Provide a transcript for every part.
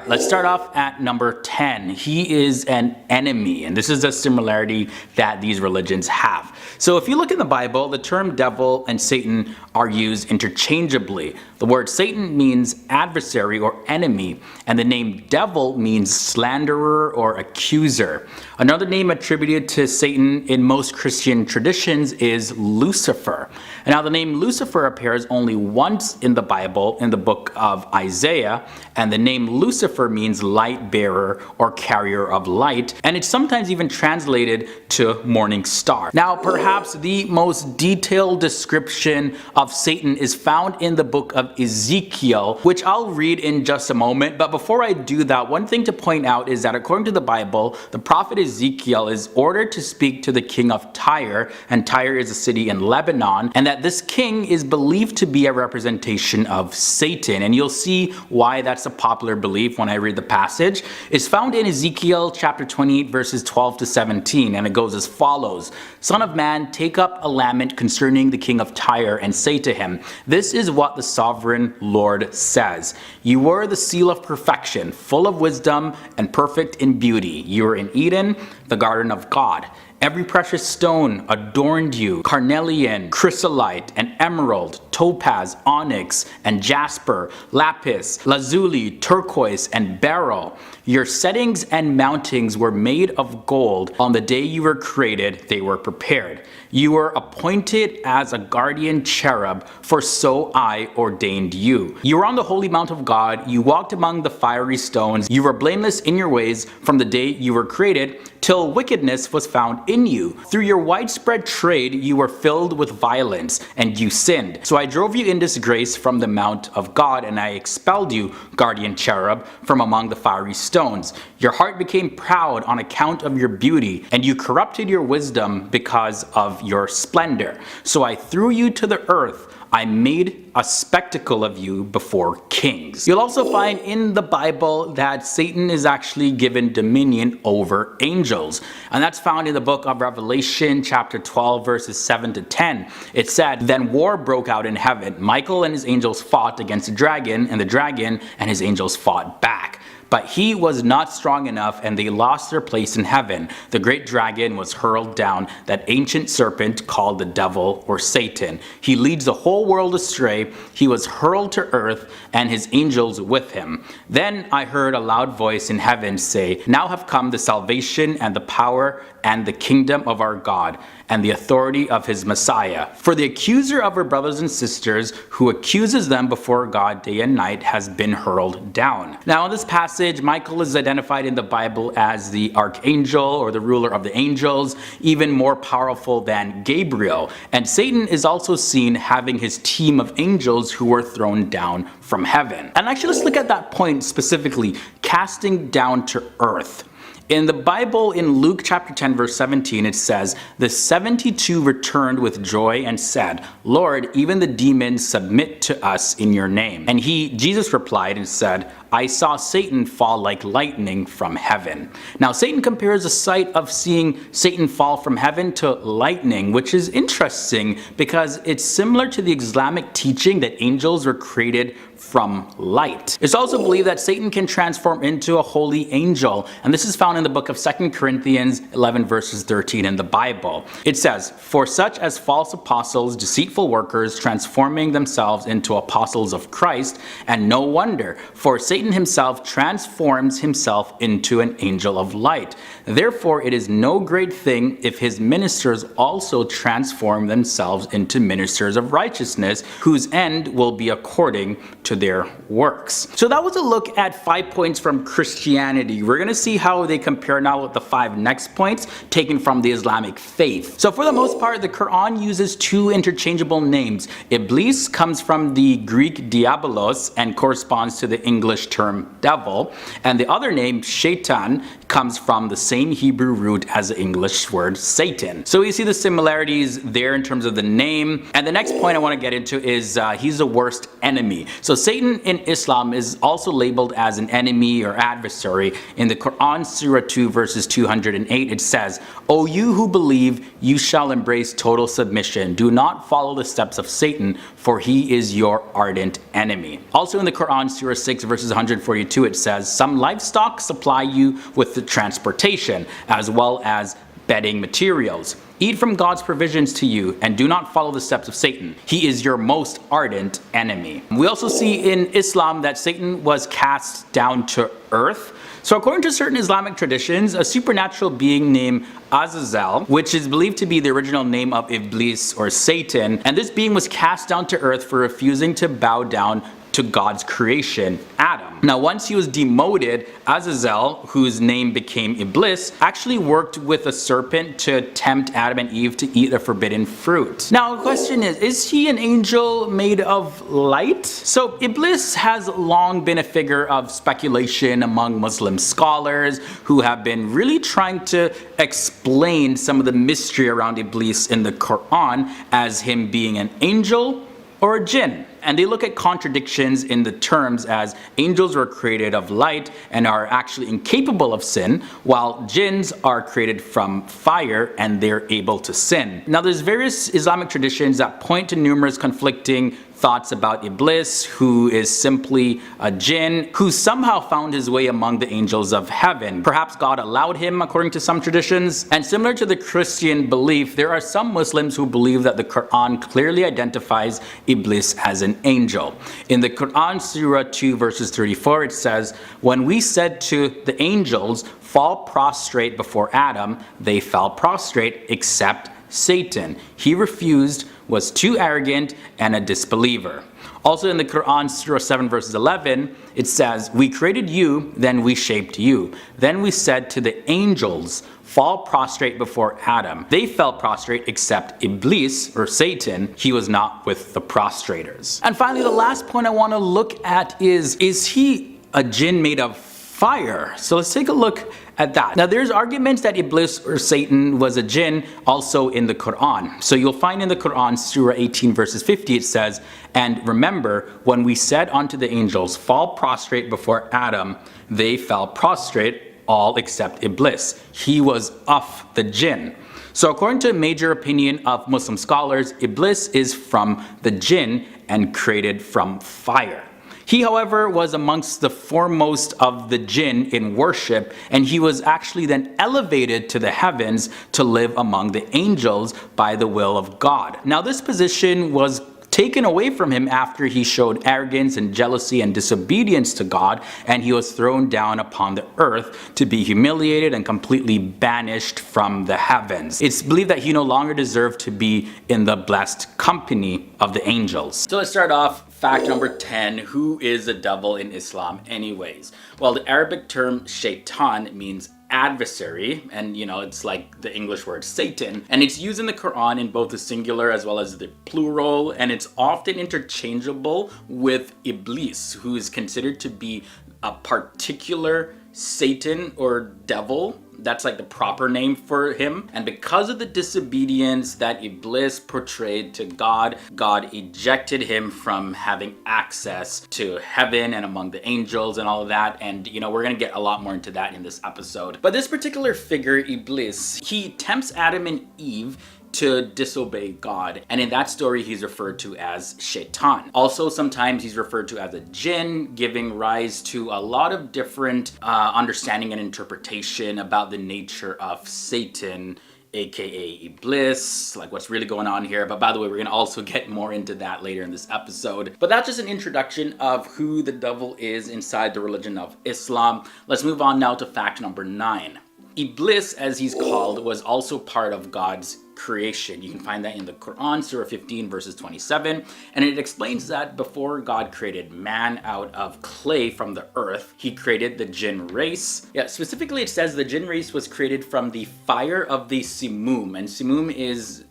right, let's start off at number 10. He is an enemy, and this is a similarity that these religions have. So if you look in the Bible, the term devil and Satan are used interchangeably. The word Satan means adversary or enemy, and the name devil means slanderer or accuser. Another name attributed to Satan in most Christian traditions is Lucifer. And now the name Lucifer appears only once in the Bible in the book of Isaiah, and the name Lucifer means light bearer or carrier of light, and it's sometimes even translated to morning star. Now perhaps the most detailed description of Satan is found in the book of Ezekiel, which I'll read in just a moment. But before I do that, one thing to point out is that according to the Bible, the prophet Ezekiel is ordered to speak to the king of Tyre, and Tyre is a city in Lebanon, and that this king is believed to be a representation of Satan. And you'll see why that's a popular belief when I read the passage. It's found in Ezekiel chapter 28 verses 12 to 17, and it goes as follows. Son of man, take up a lament concerning the king of Tyre and say to him, this is what the sovereign Lord says. You were the seal of perfection, full of wisdom and perfect in beauty. You were in Eden, the garden of God. Every precious stone adorned you, carnelian, chrysolite, and emerald, topaz, onyx, and jasper, lapis, lazuli, turquoise, and beryl. Your settings and mountings were made of gold. On the day you were created, they were prepared. You were appointed as a guardian cherub, for so I ordained you. You were on the holy mount of God. You walked among the fiery stones. You were blameless in your ways from the day you were created, till wickedness was found in you. Through your widespread trade, you were filled with violence, and you sinned. So I drove you in disgrace from the mount of God, and I expelled you, guardian cherub, from among the fiery stones. Your heart became proud on account of your beauty, and you corrupted your wisdom because of your splendor. So I threw you to the earth. I made a spectacle of you before kings. You'll also find in the Bible that Satan is actually given dominion over angels. And that's found in the book of Revelation chapter 12 verses 7 to 10. It said, then war broke out in heaven. Michael and his angels fought against the dragon, and the dragon and his angels fought back. But he was not strong enough, and they lost their place in heaven. The great dragon was hurled down, that ancient serpent called the devil or Satan. He leads the whole world astray. He was hurled to earth, and his angels with him. Then I heard a loud voice in heaven say, now have come the salvation and the power and the kingdom of our God, and the authority of his Messiah. For the accuser of our brothers and sisters, who accuses them before God day and night, has been hurled down. Now in this passage, Michael is identified in the Bible as the archangel or the ruler of the angels, even more powerful than Gabriel. And Satan is also seen having his team of angels who were thrown down from heaven. And actually, let's look at that point specifically, casting down to earth. In the Bible, in Luke chapter 10 verse 17, it says, the 72 returned with joy and said, Lord, even the demons submit to us in your name. And Jesus replied and said, I saw Satan fall like lightning from heaven. Now Satan compares the sight of seeing Satan fall from heaven to lightning, which is interesting because it's similar to the Islamic teaching that angels were created from light. It's also believed that Satan can transform into a holy angel, and this is found in the book of 2 Corinthians 11 verses 13 in the Bible. It says, for such as false apostles, deceitful workers, transforming themselves into apostles of Christ, and no wonder, for Satan himself transforms himself into an angel of light. Therefore it is no great thing if his ministers also transform themselves into ministers of righteousness, whose end will be according to their works. So that was a look at 5 points from Christianity. We're going to see how they compare now with the 5 next points taken from the Islamic faith. So for the most part, the Quran uses 2 interchangeable names. Iblis comes from the Greek diabolos and corresponds to the English term devil, and the other name, shaitan, comes from the same Hebrew root as the English word Satan. So we see the similarities there in terms of the name. And the next point I want to get into is he's the worst enemy. So Satan in Islam is also labeled as an enemy or adversary. In the Quran, Surah 2 verses 208, it says, "O you who believe, you shall embrace total submission. Do not follow the steps of Satan, for he is your ardent enemy." Also in the Quran, Surah 6 verses 142, it says, "Some livestock supply you with the transportation, as well as bedding materials. Eat from God's provisions to you, and do not follow the steps of Satan. He is your most ardent enemy." We also see in Islam that Satan was cast down to earth. So according to certain Islamic traditions, a supernatural being named Azazel, which is believed to be the original name of Iblis or Satan, and this being was cast down to earth for refusing to bow down to God's creation, Adam. Now once he was demoted, Azazel, whose name became Iblis, actually worked with a serpent to tempt Adam and Eve to eat the forbidden fruit. Now the question is he an angel made of light? So Iblis has long been a figure of speculation among Muslim scholars who have been really trying to explain some of the mystery around Iblis in the Quran as him being an angel or a jinn. And they look at contradictions in the terms as angels were created of light and are actually incapable of sin, while jinns are created from fire and they're able to sin. Now there's various Islamic traditions that point to numerous conflicting thoughts about Iblis, who is simply a jinn, who somehow found his way among the angels of heaven. Perhaps God allowed him, according to some traditions. And similar to the Christian belief, there are some Muslims who believe that the Quran clearly identifies Iblis as an angel. In the Quran, Surah 2 verses 34, it says, "When we said to the angels, fall prostrate before Adam, they fell prostrate except Satan. He refused, was too arrogant, and a disbeliever." Also in the Quran, Surah 7 verses 11, it says, "We created you, then we shaped you. Then we said to the angels, fall prostrate before Adam. They fell prostrate except Iblis, or Satan. He was not with the prostrators." And finally, the last point I want to look at is he a jinn made of fire? So let's take a look at that. Now there's arguments that Iblis or Satan was a jinn also in the Quran. So you'll find in the Quran, Surah 18 verses 50, it says, "And remember, when we said unto the angels, fall prostrate before Adam, they fell prostrate, all except Iblis. He was of the jinn." So according to a major opinion of Muslim scholars, Iblis is from the jinn and created from fire. He, however, was amongst the foremost of the jinn in worship, and he was actually then elevated to the heavens to live among the angels by the will of God. Now this position was taken away from him after he showed arrogance and jealousy and disobedience to God, and he was thrown down upon the earth to be humiliated and completely banished from the heavens. It's believed that he no longer deserved to be in the blessed company of the angels. So let's start off. Fact number 10, who is the devil in Islam anyways? Well, the Arabic term shaitan means adversary, and it's like the English word Satan, and it's used in the Quran in both the singular as well as the plural, and it's often interchangeable with Iblis, who is considered to be a particular Satan or devil. That's like the proper name for him. And because of the disobedience that Iblis portrayed to God, God ejected him from having access to heaven and among the angels and all of that. And we're gonna get a lot more into that in this episode. But this particular figure, Iblis, he tempts Adam and Eve to disobey God, and in that story he's referred to as Shaitan. Also sometimes he's referred to as a jinn, giving rise to a lot of different understanding and interpretation about the nature of Satan, aka Iblis, like what's really going on here. But by the way, we're gonna also get more into that later in this episode. But that's just an introduction of who the devil is inside the religion of Islam. Let's move on now to fact number 9. Iblis, as he's called, was also part of God's creation. You can find that in the Quran, Surah 15 verses 27, and it explains that before God created man out of clay from the earth, he created the jinn race. Yeah, specifically it says the jinn race was created from the fire of the Simum, and Simum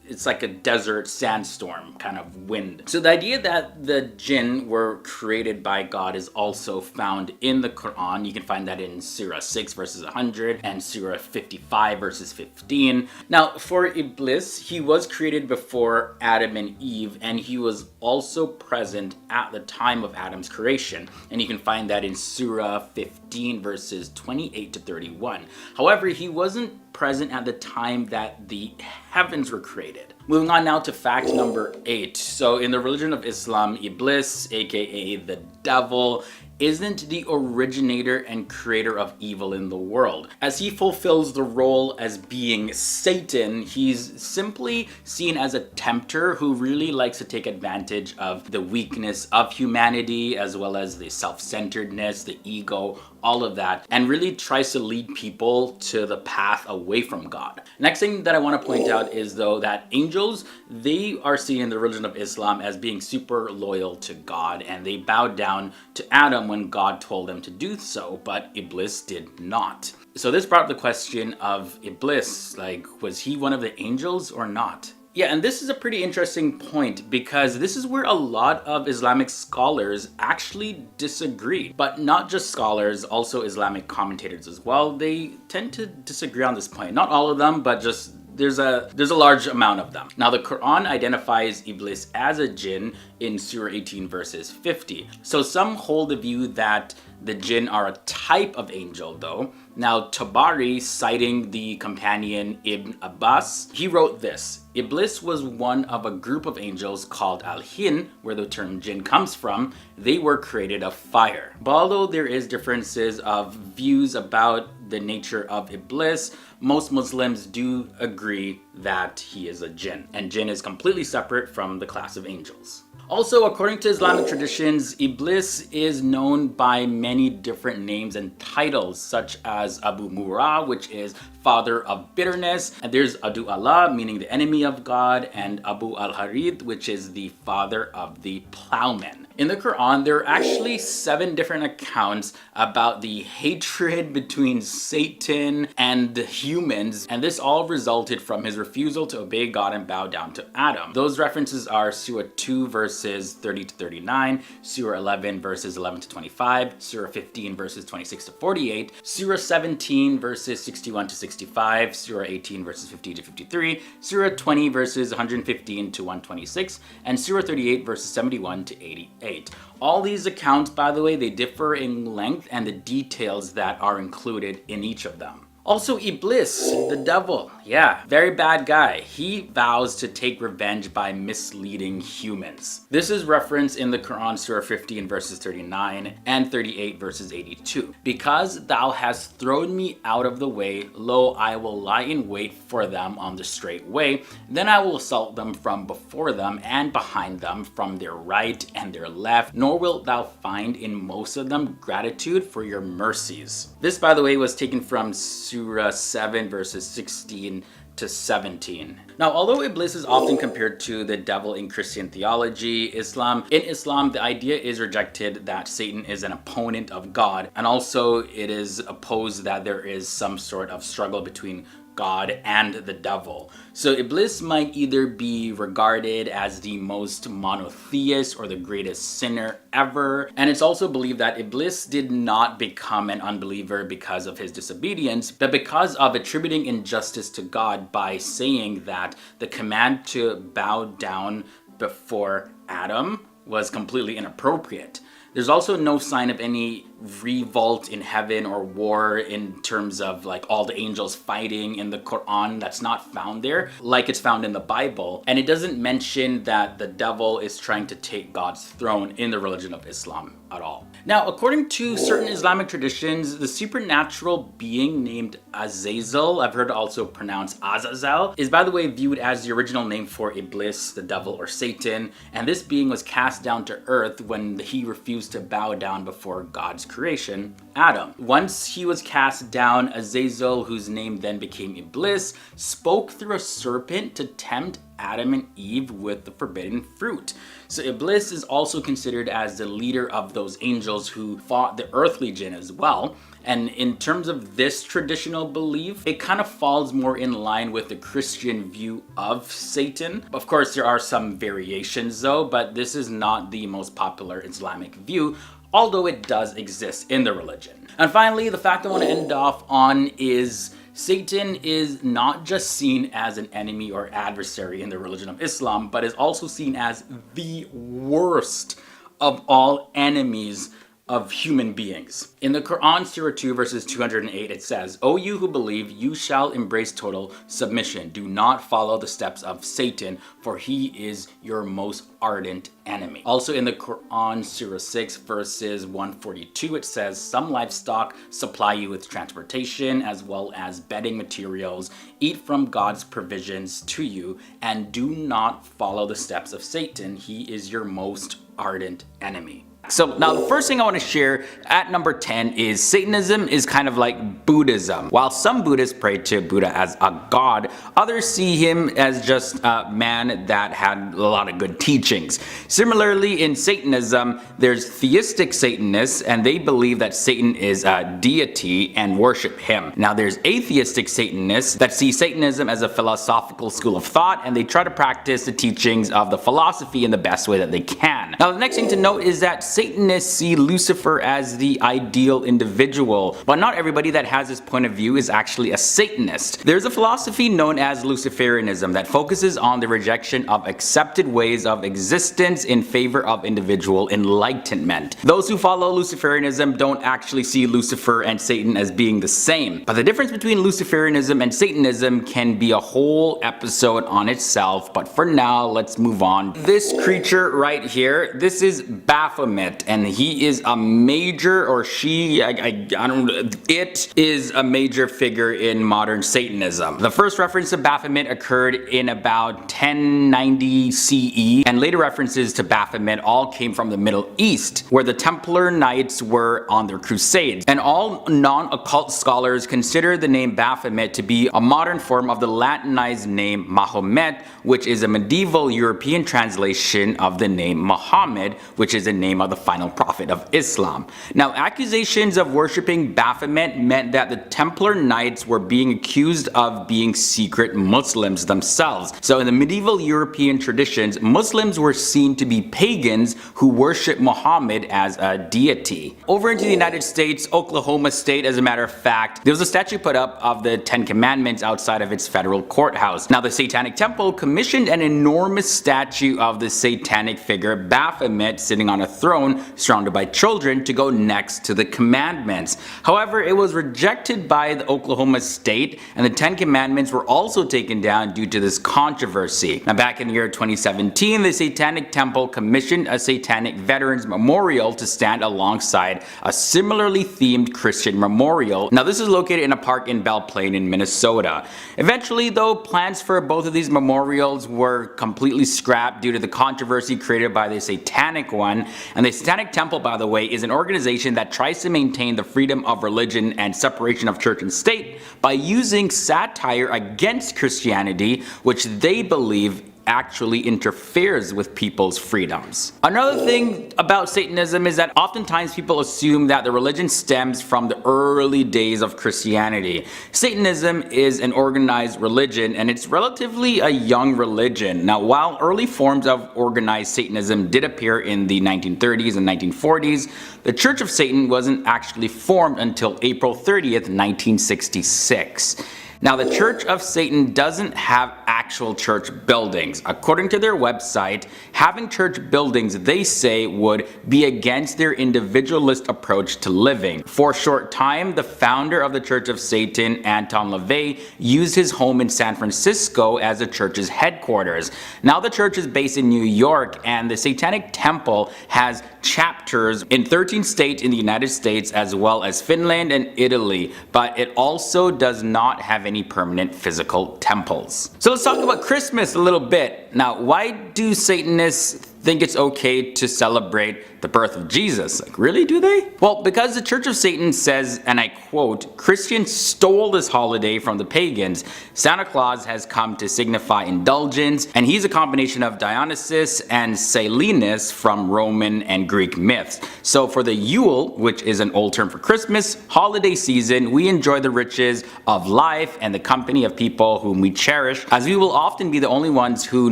it's like a desert sandstorm kind of wind. So the idea that the jinn were created by God is also found in the Quran. You can find that in Surah 6 verses 100 and Surah 55 verses 15. Now for Iblis, Iblis, he was created before Adam and Eve, and he was also present at the time of Adam's creation. And you can find that in Surah 15 verses 28 to 31. However, he wasn't present at the time that the heavens were created. Moving on now to fact number 8. So in the religion of Islam, Iblis, aka the devil, isn't the originator and creator of evil in the world. As he fulfills the role as being Satan, he's simply seen as a tempter who really likes to take advantage of the weakness of humanity, as well as the self-centeredness, the ego, all of that, and really tries to lead people to the path away from God. Next thing that I want to point out is though that angels, they are seen in the religion of Islam as being super loyal to God, and they bowed down to Adam when God told them to do so, but Iblis did not. So this brought up the question of Iblis, like, was he one of the angels or not? Yeah, and this is a pretty interesting point because this is where a lot of Islamic scholars actually disagree. But not just scholars, also Islamic commentators as well. They tend to disagree on this point. Not all of them, but just there's a large amount of them. Now the Quran identifies Iblis as a jinn in Surah 18 verses 50. So some hold the view that the jinn are a type of angel though. Now Tabari, citing the companion Ibn Abbas, he wrote this: Iblis was one of a group of angels called Al-Hin, where the term jinn comes from. They were created of fire. But although there is differences of views about the nature of Iblis, most Muslims do agree that he is a jinn, and jinn is completely separate from the class of angels. Also, according to Islamic traditions, Iblis is known by many different names and titles, such as Abu Murrah, which is father of bitterness, and there's Adu Allah, meaning the enemy of God, and Abu al-Harith, which is the father of the plowman. In the Quran, there are actually 7 different accounts about the hatred between Satan and humans, and this all resulted from his refusal to obey God and bow down to Adam. Those references are Surah 2 verses 30 to 39, Surah 11 verses 11 to 25, Surah 15 verses 26 to 48, Surah 17 verses 61 to 65, Surah 18 verses 50 to 53, Surah 20 verses 115 to 126, and Surah 38 verses 71 to 88. All these accounts, by the way, they differ in length and the details that are included in each of them. Also, Iblis, the devil, yeah, very bad guy. He vows to take revenge by misleading humans. This is referenced in the Quran, Surah 15 verses 39 and 38 verses 82. Because thou hast thrown me out of the way, lo, I will lie in wait for them on the straight way. Then I will assault them from before them and behind them, from their right and their left. Nor wilt thou find in most of them gratitude for your mercies. This, by the way, was taken from Surah 7 verses 16 to 17. Now, although Iblis is often compared to the devil in Christian theology, in Islam, the idea is rejected that Satan is an opponent of God, and also it is opposed that there is some sort of struggle between God and the devil. So Iblis might either be regarded as the most monotheist or the greatest sinner ever. And it's also believed that Iblis did not become an unbeliever because of his disobedience, but because of attributing injustice to God by saying that the command to bow down before Adam was completely inappropriate. There's also no sign of any revolt in heaven or war in terms of like all the angels fighting in the Quran. That's not found there like it's found in the Bible. And it doesn't mention that the devil is trying to take God's throne in the religion of Islam at all. Now, according to certain Islamic traditions, the supernatural being named Azazel, I've heard also pronounced Azazel, is by the way viewed as the original name for Iblis, the devil or Satan. And this being was cast down to earth when he refused to bow down before God's creation, Adam. Once he was cast down, Azazel, whose name then became Iblis, spoke through a serpent to tempt Adam and Eve with the forbidden fruit. So Iblis is also considered as the leader of those angels who fought the earthly jinn as well. And in terms of this traditional belief, it kind of falls more in line with the Christian view of Satan. Of course, there are some variations though, but this is not the most popular Islamic view, although it does exist in the religion. And finally, the fact I want to end off on is Satan is not just seen as an enemy or adversary in the religion of Islam, but is also seen as the worst of all enemies of human beings. In the Quran, Surah 2, verses 208, it says, "O you who believe, you shall embrace total submission. Do not follow the steps of Satan, for he is your most ardent enemy." Also in the Quran, Surah 6, verses 142, it says, "Some livestock supply you with transportation as well as bedding materials. Eat from God's provisions to you, and do not follow the steps of Satan. He is your most ardent enemy." So now the first thing I want to share at number 10 is Satanism is kind of like Buddhism. While some Buddhists pray to Buddha as a god, others see him as just a man that had a lot of good teachings. Similarly, in Satanism, there's theistic Satanists, and they believe that Satan is a deity and worship him. Now there's atheistic Satanists that see Satanism as a philosophical school of thought, and they try to practice the teachings of the philosophy in the best way that they can. Now the next thing to note is that Satanists see Lucifer as the ideal individual, but not everybody that has this point of view is actually a Satanist. There's a philosophy known as Luciferianism that focuses on the rejection of accepted ways of existence in favor of individual enlightenment. Those who follow Luciferianism don't actually see Lucifer and Satan as being the same, but the difference between Luciferianism and Satanism can be a whole episode on itself, but for now, let's move on. This creature right here, this is Baphomet. And he is a major, or she, I don't know, it is a major figure in modern Satanism. The first reference to Baphomet occurred in about 1090 CE, and later references to Baphomet all came from the Middle East, where the Templar Knights were on their crusades. And all non-occult scholars consider the name Baphomet to be a modern form of the Latinized name Mahomet, which is a medieval European translation of the name Muhammad, which is the name of the final prophet of Islam. Now, accusations of worshipping Baphomet meant that the Templar Knights were being accused of being secret Muslims themselves. So in the medieval European traditions, Muslims were seen to be pagans who worship Muhammad as a deity. Over into the United States, Oklahoma State, as a matter of fact, there was a statue put up of the 10 Commandments outside of its federal courthouse. Now, the Satanic Temple commissioned an enormous statue of the satanic figure Baphomet sitting on a throne surrounded by children to go next to the commandments. However, it was rejected by the Oklahoma State, and the 10 Commandments were also taken down due to this controversy. Now, back in the year 2017, the Satanic Temple commissioned a Satanic Veterans Memorial to stand alongside a similarly themed Christian memorial. Now, this is located in a park in Belle Plaine in Minnesota. Eventually, though, plans for both of these memorials were completely scrapped due to the controversy created by the Satanic one, and the Satanic Temple, by the way, is an organization that tries to maintain the freedom of religion and separation of church and state by using satire against Christianity, which they believe actually interferes with people's freedoms. Another thing about Satanism is that oftentimes people assume that the religion stems from the early days of Christianity. Satanism is an organized religion, and it's relatively a young religion. Now, while early forms of organized Satanism did appear in the 1930s and 1940s, the Church of Satan wasn't actually formed until April 30th, 1966. Now, the Church of Satan doesn't have actual church buildings. According to their website, having church buildings, they say, would be against their individualist approach to living. For a short time, the founder of the Church of Satan, Anton LaVey, used his home in San Francisco as the church's headquarters. Now the church is based in New York, and the Satanic Temple has chapters in 13 states in the United States, as well as Finland and Italy, but it also does not have any permanent physical temples. So let's talk about Christmas a little bit. Now, why do Satanists think it's okay to celebrate the birth of Jesus? Like, really, do they? Well, because the Church of Satan says, and I quote, "Christians stole this holiday from the pagans. Santa Claus has come to signify indulgence, and he's a combination of Dionysus and Silenus from Roman and Greek myths. So for the Yule, which is an old term for Christmas, holiday season, we enjoy the riches of life and the company of people whom we cherish, as we will often be the only ones who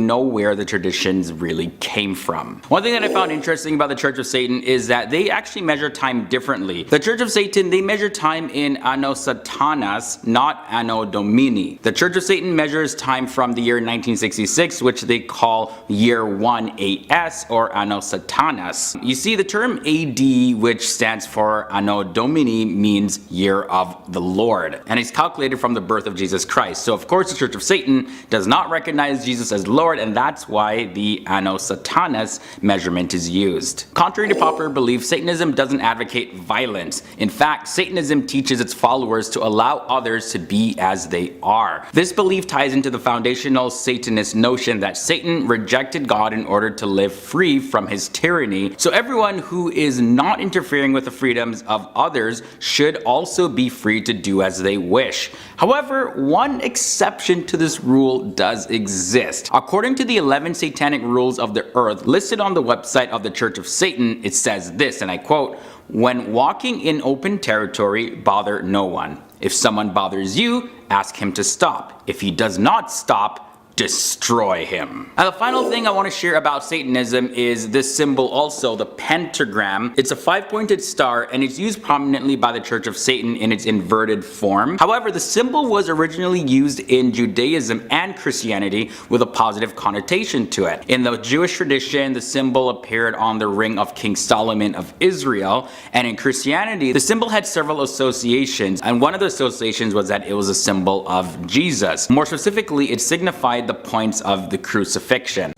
know where the traditions really came from. One thing that I found interesting about the Church of Satan is that they actually measure time differently. The Church of Satan, they measure time in Anno Satanas, not Anno Domini. The Church of Satan measures time from the year 1966, which they call year 1 AS or Anno Satanas. You see, the term AD, which stands for Anno Domini, means year of the Lord, and it's calculated from the birth of Jesus Christ. So of course the Church of Satan does not recognize Jesus as Lord, and that's why the Anno Satanas measurement is used. Contrary to popular belief, Satanism doesn't advocate violence. In fact, Satanism teaches its followers to allow others to be as they are. This belief ties into the foundational Satanist notion that Satan rejected God in order to live free from his tyranny, so everyone who is not interfering with the freedoms of others should also be free to do as they wish. However, one exception to this rule does exist. According to the 11 satanic rules of the earth listed on the website of the Church of Satan, it says this, and I quote, "When walking in open territory, bother no one. If someone bothers you, ask him to stop. If he does not stop, destroy him." Now, the final thing I want to share about Satanism is this symbol also, the pentagram. It's a 5-pointed star, and it's used prominently by the Church of Satan in its inverted form. However, the symbol was originally used in Judaism and Christianity with a positive connotation to it. In the Jewish tradition, the symbol appeared on the ring of King Solomon of Israel, and in Christianity, the symbol had several associations, and one of the associations was that it was a symbol of Jesus. More specifically, it signified the points of the crucifixion.